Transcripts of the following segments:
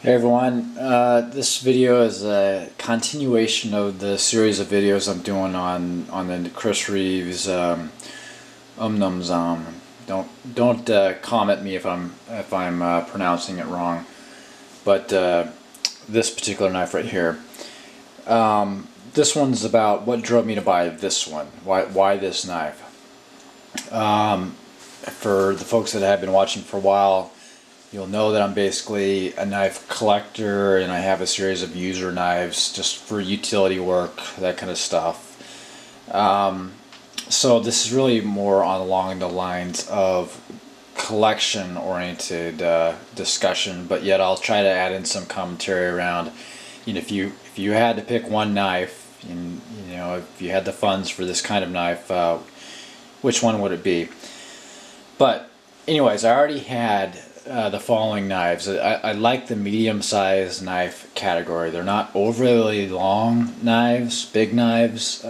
Hey everyone, this video is a continuation of the series of videos I'm doing on the Chris Reeves Umnumzaan. Don't comment me if I'm pronouncing it wrong, but this particular knife right here. This one's about what drove me to buy this one. Why this knife? For the folks that have been watching for a while, you'll know that I'm basically a knife collector, and I have a series of user knives just for utility work, that kind of stuff. So this is really more along the lines of collection-oriented discussion, but yet I'll try to add in some commentary around, if you had to pick one knife, and if you had the funds for this kind of knife, which one would it be? But anyways, I already had the following knives. I like the medium-sized knife category. They're not overly long knives, big knives.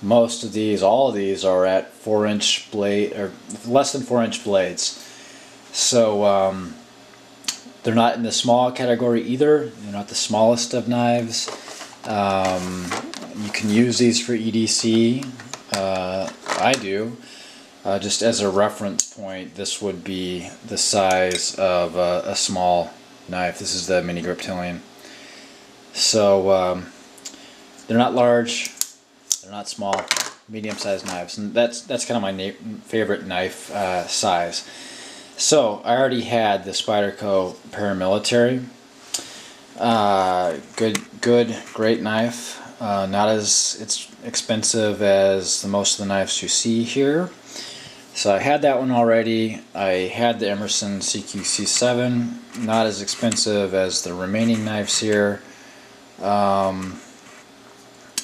Most of these, all of these, are at 4-inch blade or less than 4-inch blades. So they're not in the small category either. They're not the smallest of knives. You can use these for EDC. I do. Just as a reference point, this would be the size of a small knife. This is the mini Griptilian. So they're not large, they're not small, medium-sized knives, and that's kind of my favorite knife size. So I already had the Spyderco Paramilitary. Great knife. Not as expensive as most of the knives you see here. So I had that one already. I had the Emerson CQC7, not as expensive as the remaining knives here. And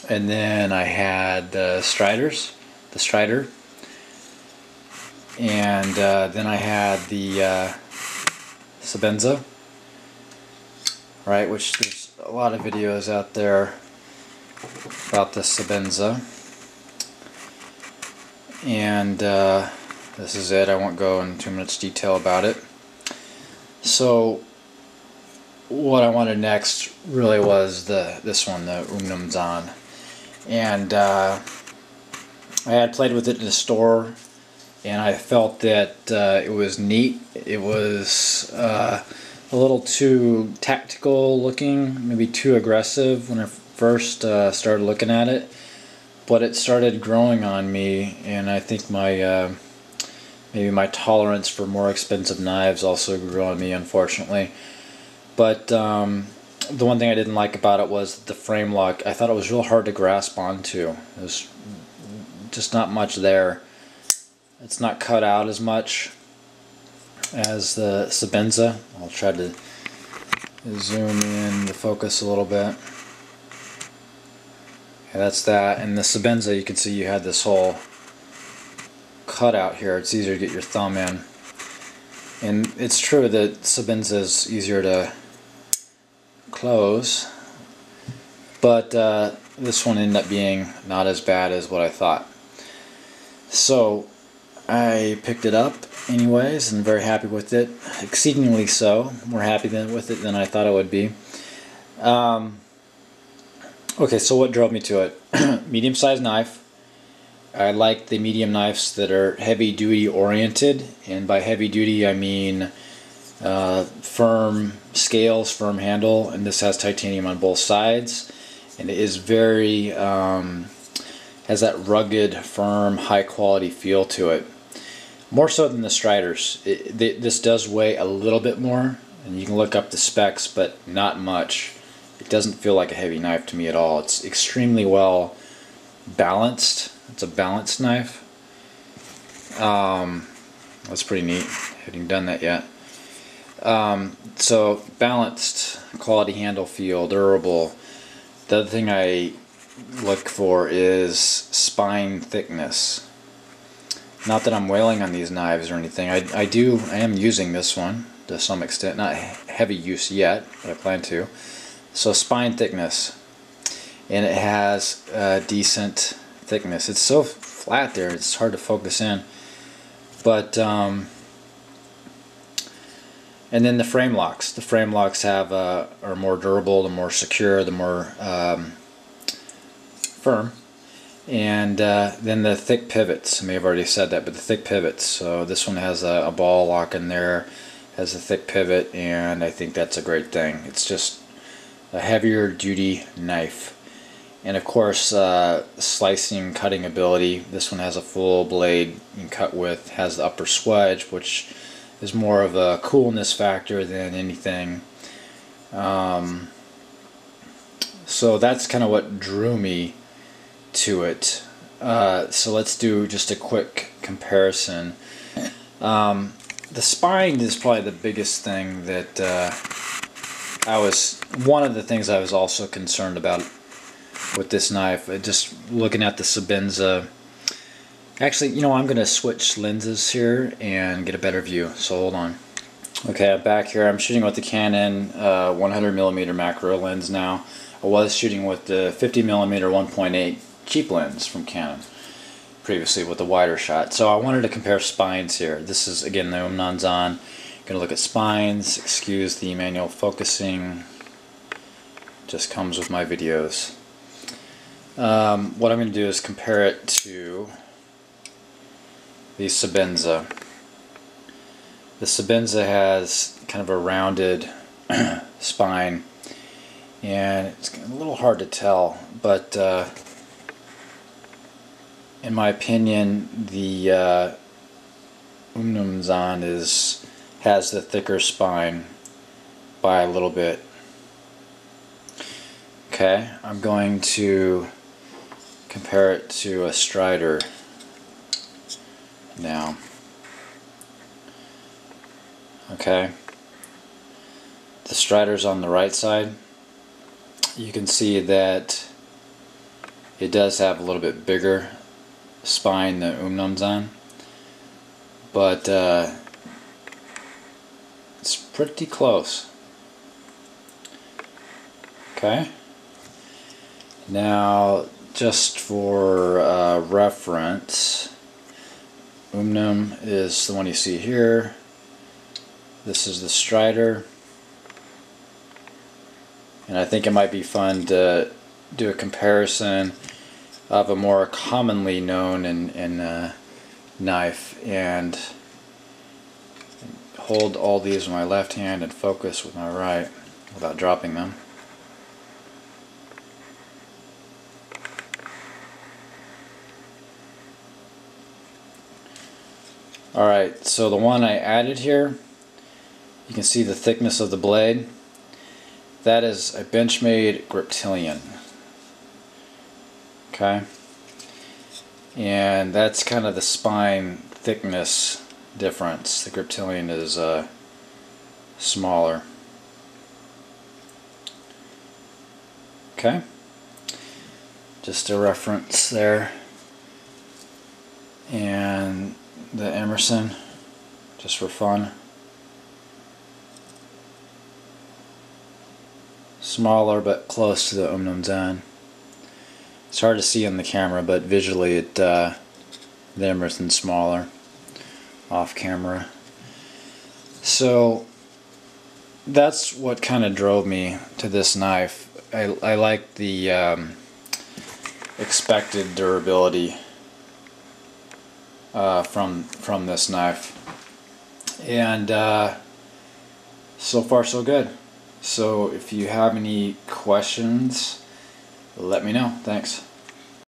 then I had the Strider. And then I had the Sebenza, right, which there's a lot of videos out there about the Sebenza. And this is it. I won't go into too much detail about it. So what I wanted next really was this one, the Umnumzaan. And I had played with it in the store, and I felt that it was neat. It was a little too tactical looking, maybe too aggressive when I first started looking at it. But it started growing on me, and I think my maybe my tolerance for more expensive knives also grew on me, unfortunately. But the one thing I didn't like about it was the frame lock. I thought it was real hard to grasp onto. There's just not much there. It's not cut out as much as the Sebenza. I'll try to zoom in the focus a little bit. Yeah, that's that. And the Sebenza, you can see you had this whole cutout here. It's easier to get your thumb in. And it's true that Sebenza is easier to close, but this one ended up being not as bad as what I thought. So I picked it up anyways, and very happy with it. Exceedingly so. More happy with it than I thought it would be. Okay, so what drove me to it? Medium-sized knife. I like the medium knives that are heavy-duty oriented, and by heavy-duty I mean firm scales, firm handle, and this has titanium on both sides, and it is very has that rugged, firm, high-quality feel to it. More so than the Striders. This does weigh a little bit more, and you can look up the specs, but not much. It doesn't feel like a heavy knife to me at all. It's extremely well balanced. It's a balanced knife. That's pretty neat. Haven't done that yet. So balanced, quality handle feel, durable. The other thing I look for is spine thickness. Not that I'm wailing on these knives or anything. I am using this one to some extent. Not heavy use yet, but I plan to. So spine thickness, and it has decent thickness. It's so flat there, it's hard to focus in. But And then the frame locks. The frame locks have are more durable, the more secure, the more firm. And then the thick pivots. I may have already said that, but the thick pivots. So this one has a ball lock in there, has a thick pivot, and I think that's a great thing. It's just a heavier duty knife. And of course, slicing, cutting ability. This one has a full blade you can cut with, has the upper swedge, which is more of a coolness factor than anything. So that's kind of what drew me to it. So let's do just a quick comparison. The spine is probably the biggest thing that one of the things I was also concerned about with this knife. Just looking at the Sebenza. Actually, you know, I'm going to switch lenses here and get a better view, so hold on. Okay, I'm back here. I'm shooting with the Canon 100mm macro lens now. I was shooting with the 50mm 1.8 cheap lens from Canon previously with the wider shot. So I wanted to compare spines here. This is, again, the Umnumzaan. Going to look at spines. Excuse the manual focusing. Just comes with my videos. What I'm going to do is compare it to the Sebenza. The Sebenza has kind of a rounded spine, and it's a little hard to tell, but in my opinion, the Umnumzaan has the thicker spine by a little bit. Okay, I'm going to compare it to a Strider now. Okay, the Strider's on the right side. You can see that it does have a little bit bigger spine than Umnumzaan, but it's pretty close. Okay, now just for reference, Umnum is the one you see here. This is the Strider, and I think it might be fun to do a comparison of a more commonly known knife, and hold all these with my left hand and focus with my right without dropping them. Alright, so the one I added here, you can see the thickness of the blade. That is a Benchmade Griptilian. Okay, and that's kind of the spine thickness difference. The Griptilian is smaller. Okay, just a reference there. And the Emerson, just for fun. Smaller but close to the Umnumzaan. It's hard to see on the camera, but visually the Emerson's smaller off camera. So that's what kind of drove me to this knife. I like the expected durability from this knife, and so far so good. So if you have any questions, let me know. Thanks.